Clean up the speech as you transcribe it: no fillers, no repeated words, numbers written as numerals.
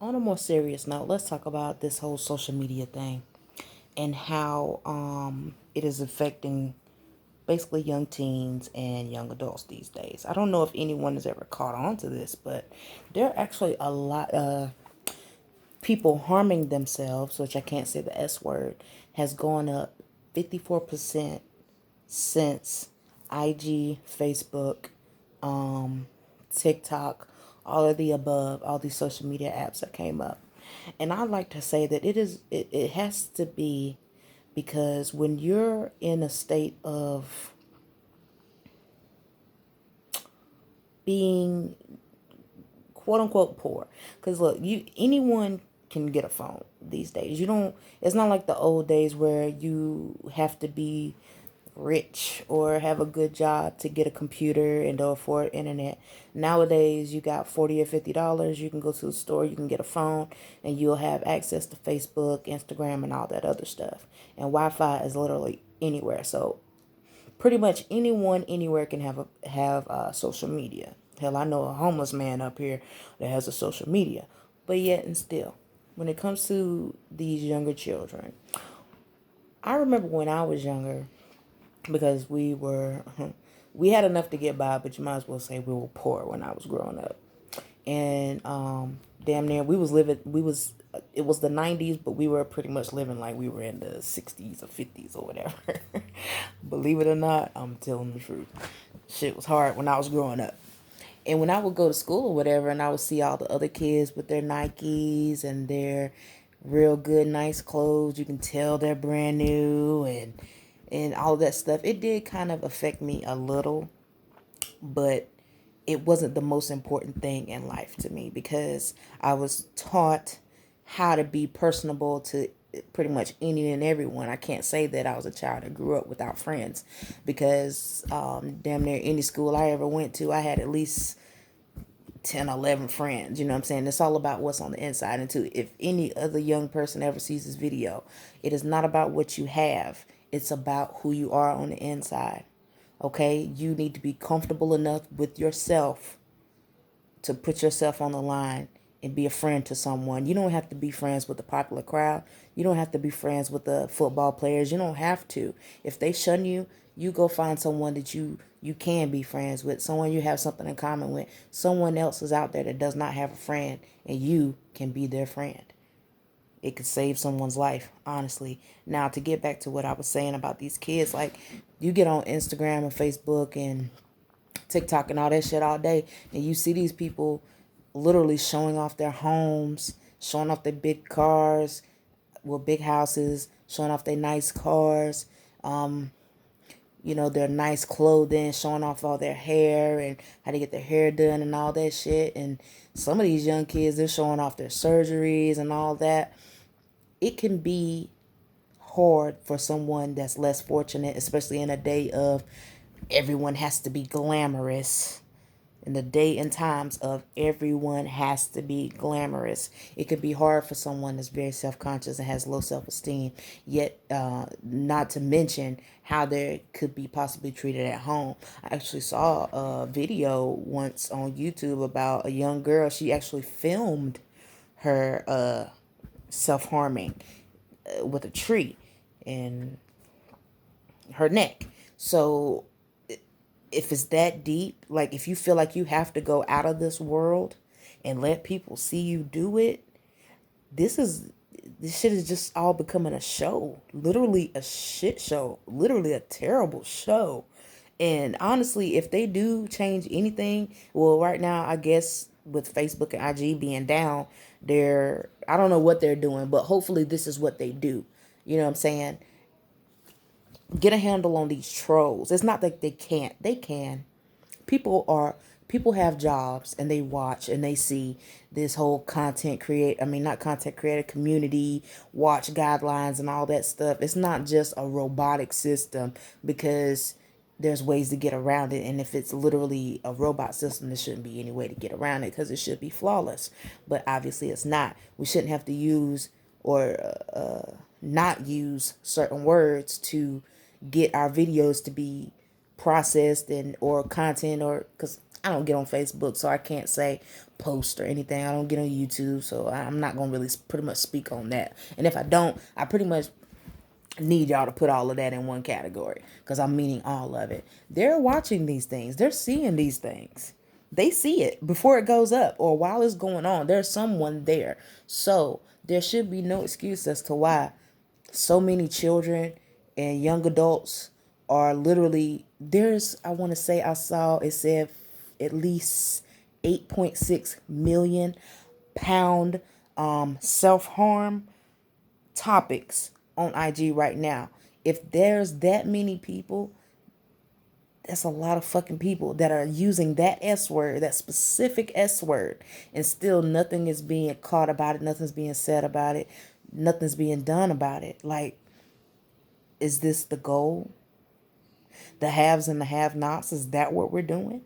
On a more serious note, let's talk about this whole social media thing and how it is affecting basically young teens and young adults these days. I don't know if anyone has ever caught on to this, but there are actually a lot of people harming themselves, which I can't say the S word, has gone up 54% since IG, Facebook, TikTok, all of the above, all these social media apps that came up. And I like to say that it has to be because when you're in a state of being quote unquote poor, because look, you anyone can get a phone these days. You don't, it's not like the old days where you have to be rich or have a good job to get a computer and to afford internet. Nowadays, you got 40 or $50. You can go to the store, you can get a phone, and you'll have access to Facebook, Instagram, and all that other stuff. And Wi-Fi is literally anywhere. So pretty much anyone anywhere can have social media. Hell, I know a homeless man up here that has a social media. But yet and still, when it comes to these younger children, I remember when I was younger, because we had enough to get by, but you might as well say we were poor when I was growing up. And damn near it was the 90s, but we were pretty much living like we were in the 60s or 50s or whatever. Believe it or not, I'm telling the truth. Shit was hard when I was growing up. And when I would go to school or whatever, and I would see all the other kids with their Nikes and their real good, nice clothes, you can tell they're brand new and all of that stuff. It did kind of affect me a little, but it wasn't the most important thing in life to me because I was taught how to be personable to pretty much any and everyone. I can't say that I was a child that grew up without friends because damn near any school I ever went to, I had at least 10, 11 friends. You know what I'm saying? It's all about what's on the inside. And too, if any other young person ever sees this video, it is not about what you have. It's about who you are on the inside. Okay? You need to be comfortable enough with yourself to put yourself on the line and be a friend to someone. You don't have to be friends with the popular crowd. You don't have to be friends with the football players. You don't have to. If they shun you, you go find someone that you can be friends with, someone you have something in common with. Someone else is out there that does not have a friend, and you can be their friend. It could save someone's life, honestly. Now, to get back to what I was saying about these kids, like, you get on Instagram and Facebook and TikTok and all that shit all day, and you see these people literally showing off their homes, showing off their big cars, well, big houses, showing off their nice cars, their nice clothing, showing off all their hair and how to get their hair done and all that shit. And some of these young kids, they're showing off their surgeries and all that. It can be hard for someone that's less fortunate, especially in a day of everyone has to be glamorous. In the day and times of everyone has to be glamorous, it could be hard for someone that's very self-conscious and has low self-esteem, yet not to mention how they could be possibly treated at home. I actually saw a video once on YouTube about a young girl. She actually filmed her self-harming with a tree in her neck. So if it's that deep, like if you feel like you have to go out of this world and let people see you do it, this is this shit is just all becoming a show. Literally a shit show. Literally a terrible show. And honestly, if they do change anything, well, right now, I guess with Facebook and IG being down, I don't know what they're doing, but hopefully this is what they do. You know what I'm saying? Get a handle on these trolls. It's not that they can't. They can. People are people have jobs and they watch and they see this whole not content creator community, watch guidelines and all that stuff. It's not just a robotic system because there's ways to get around it. And if it's literally a robot system, there shouldn't be any way to get around it because it should be flawless. But obviously it's not. We shouldn't have to use or not use certain words to get our videos to be processed and or content, or because I don't get on Facebook, so I can't say post or anything. I don't get on YouTube, so I'm not going to really pretty much speak on that. And if I don't, I pretty much need y'all to put all of that in one category because I'm meaning all of it. They're watching these things, they're seeing these things. They see it before it goes up or while it's going on. There's someone there. So there should be no excuse as to why so many children and young adults are literally, I want to say, I saw it said at least 8.6 million pound self-harm topics on IG right now. If there's that many people, that's a lot of fucking people that are using that S word, that specific S word, and still nothing is being caught about it, nothing's being said about it, nothing's being done about it. Like, is this the goal? The haves and the have-nots, is that what we're doing?